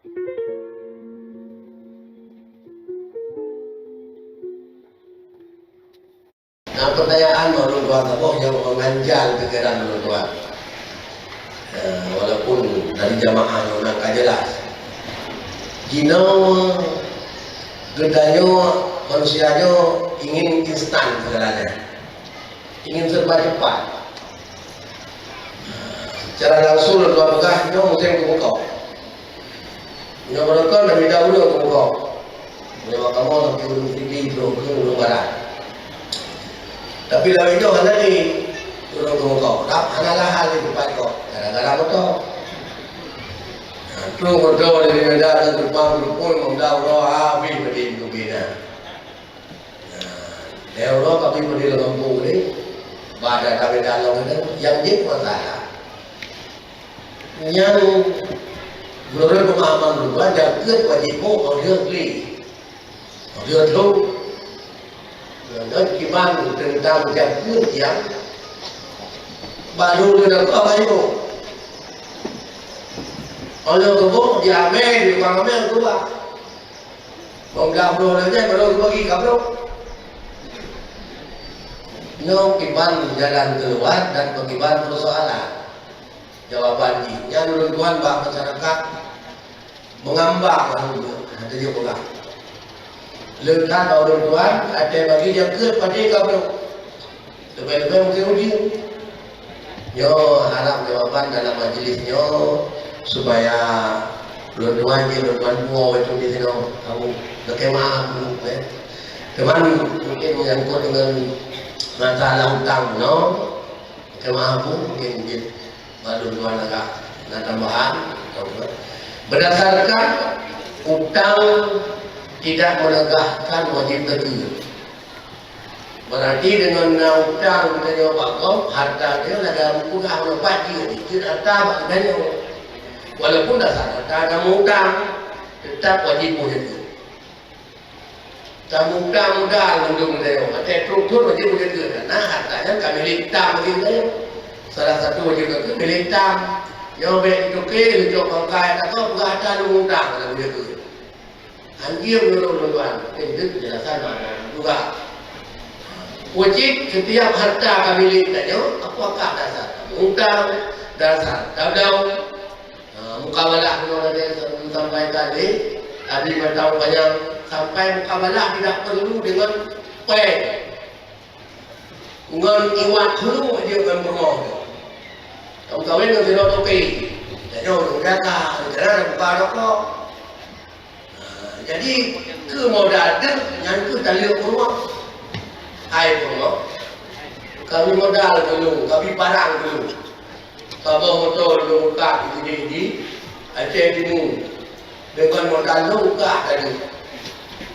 Nah, pertanyaan menurut tuan apa yang menganjal pikiran menurut tuan, walaupun dari jamaah yang nak jelas, jino gedanya manusianya ingin instan segalanya, ingin serba cepat. Secara langsung tuan begah, jino mungkin kemukau, jino mereka lebih dahulu kemukau, jino kamu tapi belum tinggi belum barat. Tapi lawan itu hanya ni turun kau, tak hanya lah hal itu pak kau, gara-gara betul. Turun betul dari medan ke depan berpun, memang roh habis berdiri tu bina. Lepas kami berdiri lembut ni, pada kami dalam ni, yang jadi masalah. Yang menurut pemahaman luar, jaga wajib mau dia beli, dia tu. Dan kiban tentang jagut yang baru dia nak apa itu? Kalau tu dia ambil, dia ambil tu lah. Bangga bro aja baru bagi kabro. No kiban jalan keluar dan kiban persoalan. Jawaban ini, yang tuan bang masyarakat mengambang dulu, ada dia pulang. Lekat orang tuan, ada bagi dia ke pada kabel. Lebih-lebih mungkin uji. Yo harap jawapan dalam majlisnya supaya tuan dia tuan buah itu di sini. Kamu berkemah dulu. Teman mungkin menyangkut dengan masalah hutang, no. Kemah mungkin baru tuan agak nak tambahan. Berdasarkan hutang tidak menegakkan wajib zakat. Berarti dengan hutang kita jawab kau, harta dia ada kurang lepas dia, tidak harta maknanya. Walaupun dasar harta ada hutang, tetap wajib zakat. Kamu hutang modal mendung dia, ada struktur wajib zakat. Karena hartanya kami hitam gitu. Salah satu wajib zakat milik hitam. Yang baik itu ke, itu bangkai atau berada hutang dalam zakat. Anjir menurut tuan, itu penjelasan juga. Wajib setiap harta kami miliknya, apakah dasar? Hutang, dasar, tabdau, mukawalah menurut saya sampai tadi bertahu banyak sampai mukawalah tidak perlu dengan pay, dengan iwat dulu dia akan bermoh. Kamu kawin dengan tidak topi, jadi orang jaga, negara buka rokok. Jadi ke modal ada yang ke tali rumah air rumah kami modal dulu, kami barang dulu kalau motor dulu buka di ada dulu dengan modal dulu buka tadi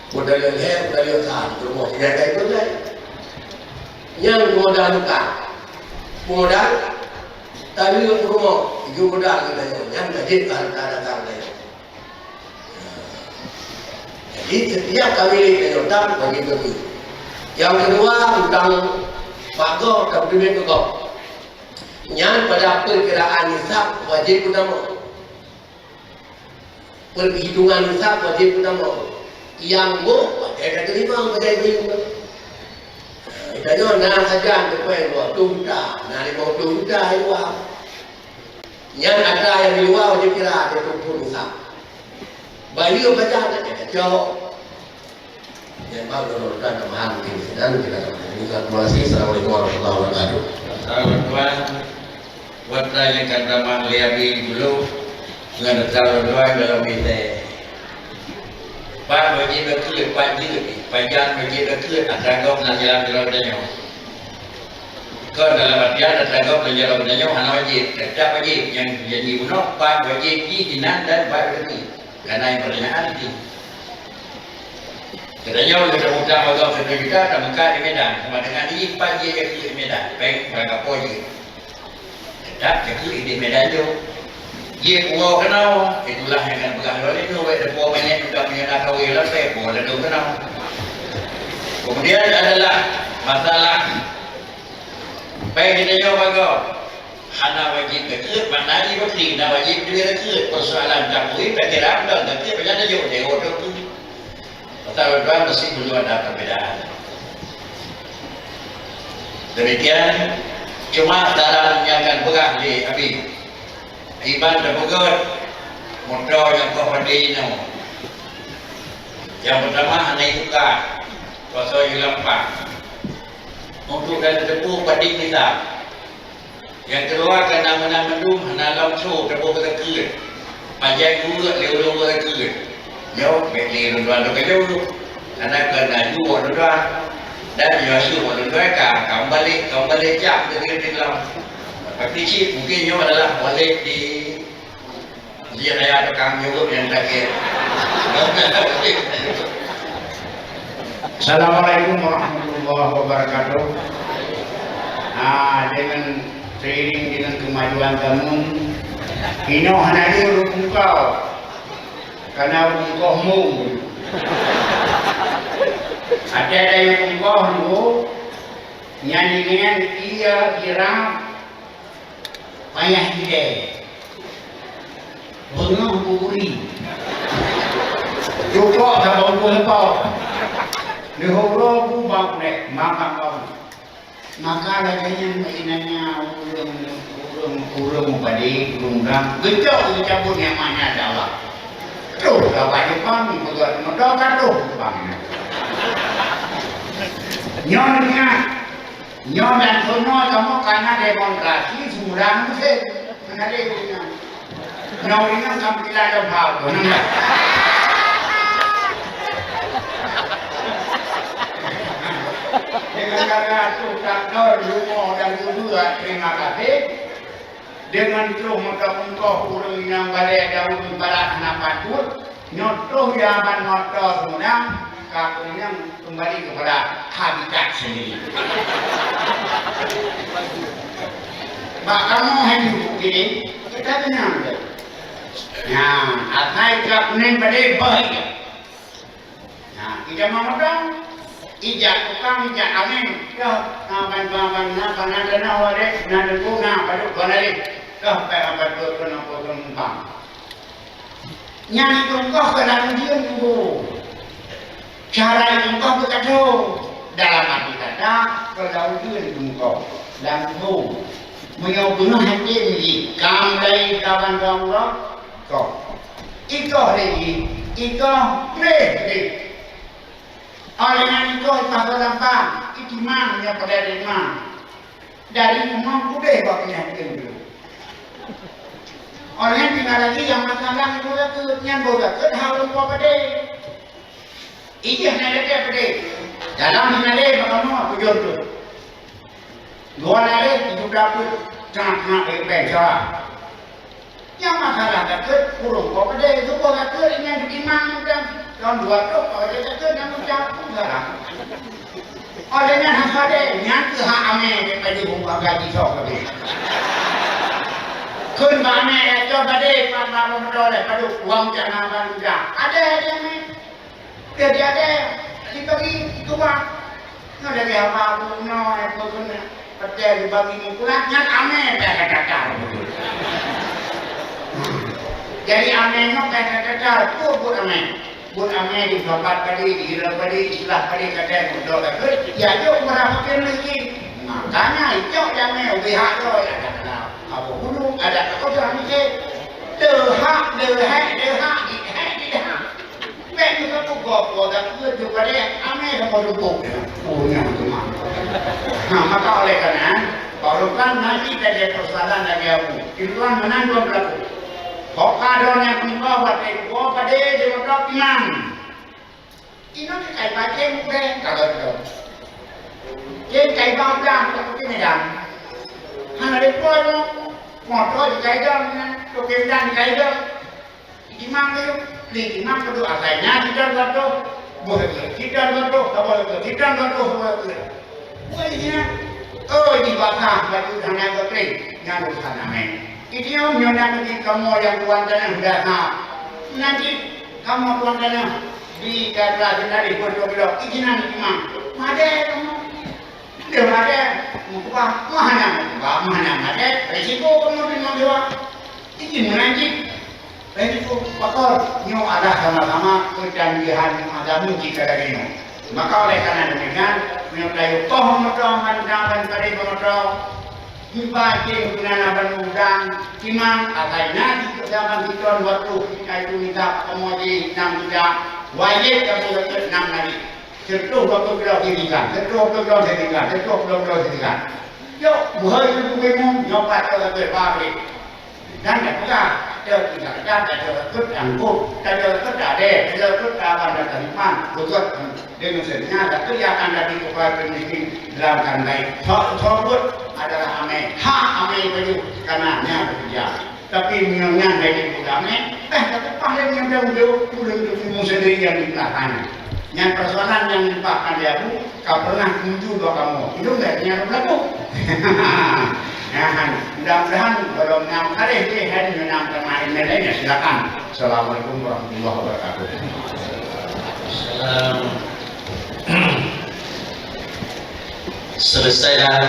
modal yang modal yang sah rumah tidak ada itu kan yang modal buka modal tali rumah itu modal kita yang gaji harta datang dari. Jadi setiap kami hutang bagi bagi. Yang kedua hutang pago dan duit pago. Yang pada perkiraan nisab wajib utama. Perhitungan nisab wajib utama. Yang bu ada terima wajib utama. Itanya nak saja depan 20 juta, nak 50 juta luar. Yang ada yang di luar wajib kira ada 20 nisab. Bayi baca tak kacau. Yang baru dan tambahan mungkin dan kita terima kasih. Assalamualaikum warahmatullahi wabarakatuh. Tuan, buat saya kata mak liabi dulu dengan tuan dalam ini. Pak bagi berkelit, pak jilid, panjang bagi berkelit. Atagok nak jalan tanya. Kau dalam artian atagok nak jalan tanya. Hanya wajib, tetap wajib. Yang jadi bunuh, pak wajib di jinan dan pak berkelit. Karena yang pertanyaan itu. Katanya kita hutang agak 1 juta tak buka di Medan. Sama dengan ini 4 je di Medan. Baik berangkat poji. Tetap jadi di Medan tu. Dia pulau kenal. Itulah yang akan pegang dulu itu. Ada pulau banyak juga punya nak kawin lah. Pulau ada kenal. Kemudian adalah masalah. Baik kita jawab agak. Hana wajib kekut, mana di waktu na wajib dia kekut persoalan takui pekerjaan dan tapi berjalan jauh dewa tu. Pertama mesti perlu ada perbedaan. Demikian cuma dalam yang akan pegang di Abi Iban dan pegot motor yang kau pandai no. Yang pertama hanya itu kan pasal yang lampak untuk dan tepu pandai kita. Yang kedua kena menang-menung hana langsung tepu berkekut panjang gurut lewat berkekut jauh beli tuan-tuan tu kejauh karena kena jual tuan dan Yesus tuan-tuan kamu balik jam dari dalam tapi sih mungkin nyo adalah balik di dia ada tukang juga yang sakit. Assalamualaikum warahmatullahi wabarakatuh. Dengan seiring dengan kemajuan kamu, ini hanya urut engkau, karena engkaumu. Ada yang engkau nyanyian ia kira payah dia, bengah buri, cukup tak bangku engkau. Diholo bubak dek maka kau. Maka laganya mainannya urung padi urung gejok dicabut yang mana adalah tuh dapat Jepang buat modal tuh Jepang nyon dan sono kamu karena demonstrasi semula musik karena dia punya nyon ini kamu tidak ada hal tuh dengan kata traktor rumah dan dua terima kasih dengan itu maka untuk urung yang balik jauh barat napatut nyotoh jaman motor semua kakunya kembali kepada habitat sendiri. Mak kamu hendak begini kita tenang deh. Nah, atai kakunya balik baik. Nah, kita mau dong. Ijak tukang ijak angin ke kawan-kawan panadana wale nadeguna pada konali ke apa tu kena potong nyanyi tungkah ke dalam dia tunggu cara tungkah berkata dalam arti kata ke dalam dia tungkah dan tu menyokong hati ini kamlai kawan-kawan kau ikoh lagi ikoh play oleh yang itu bahasa lampang itu mana pada lima dari rumah kuda waktunya itu oleh yang tinggal lagi yang masalah itu yang bodoh hal lupa pada iya nade pada dalam nade bagaimana tujuan tu dua nade itu dapat sangat berbeza yang masalah dekat kurung pada itu bodoh yang dimana dan tahun 2 tahun oleh itu yang mencakup sekarang olehnya hasade yang ke hak ame daripada buka gaji sok lebih kun ame itu tadi pada modal pada uang jangan bangga ada yang jadi ada dibagi cuma ada apa punya itu pun kerja dibagi pulang yang ame kata jadi ame no kata pun ame buat ame di bapak tadi, di hilang tadi, istilah tadi kata mudah lagi. Ya jauh merasakan lagi. Makanya itu yang ame ubihak tu ada apa dulu ada apa tu ame dehak. Baik juga tu gop dan tu juga dia ame dah berdukung. Punya cuma. Maka oleh kerana kalau kan nanti ada persoalan lagi aku, tuan menanggung berlaku. Kau kadang yang engkau buat itu, kau pada demokrat iman. Ini kai baca mungkin kalau itu. Jadi kai baca tak mungkin medan. Hanya lepas motor di kai dah, token dan kai dah. Imam tu, imam tu asalnya kita buat tu, boleh kita buat tu, kita buat tu. Bolehnya, oh di bawah batu tanah berkering, yang urusan amen. Itu yang nanti kamu yang tuan tanah dah nanti kamu tuan tanah di kata dari bodoh-bodoh itu nanti mana ada kamu dia ada mana ada resiko kemudian menjawab ini menanti resiko bakal nyo ada sama-sama perjanjian ada mungkin kada gini maka oleh karena demikian menyertai toh medoman dan kari medoh dibaca guna udang timang atainya di zaman kita waktu kita itu minta kemudian 6 tidak wajib kamu dapat 6 hari Sertuh waktu kita dirikan, sertuh waktu kita dirikan, sertuh waktu kita dirikan. Yuk, buah itu bagaimana? Nyopat kita berbalik. Dan kita tidak ada ikut angkut, tidak ada, tidak apa ada tariman, ikut dengan sengaja itu yang akan dari kepada pemiskin dalam kan baik. Tersebut adalah ame, hak ame baju karenanya bekerja. Tapi mengenai dari budame, tapi paling yang jauh-jauh udah sendiri yang di belakangnya. Yang persoalan yang dipahami dia bu, kau pernah kunjung doa kamu, itu enggak yang berlaku. Nah, mudah-mudahan kalau 6 hari ini hari 6 kemarin lainnya silakan. Assalamualaikum warahmatullahi wabarakatuh. Selesailah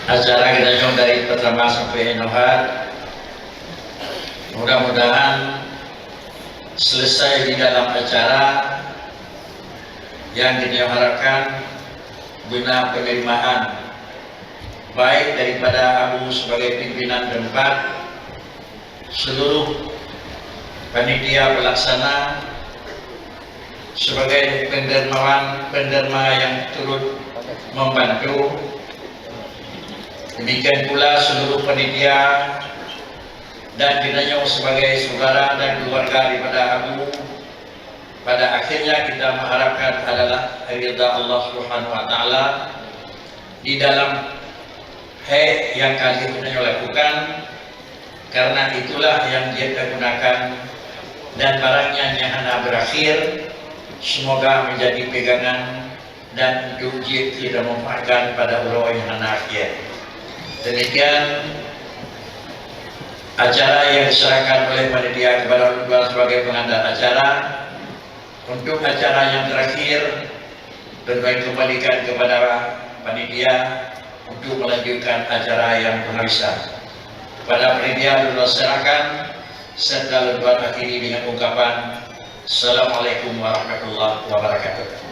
acara kita dari pertama sampai Nohat. Mudah-mudahan selesai di dalam acara yang kita harapkan guna penerimaan baik daripada Abu sebagai pimpinan tempat, seluruh panitia pelaksana sebagai penderma yang turut membantu, demikian pula seluruh panitia dan kita sebagai saudara dan keluarga daripada Abu. Pada akhirnya kita mengharapkan adalah ridha Allah Subhanahu wa taala di dalam yang kali ini lakukan, karena itulah yang dia gunakan dan barangnya yang berakhir semoga menjadi pegangan dan uji tidak memanfaatkan pada orang yang akhir. Demikian acara yang diserahkan oleh panitia kepada Allah sebagai pengantar acara. Untuk acara yang terakhir, berbaik kembalikan kepada panitia untuk melanjutkan acara yang penghabisan. Kepada panitia dulu serahkan serta lebat akhiri dengan ungkapan Assalamualaikum warahmatullahi wabarakatuh.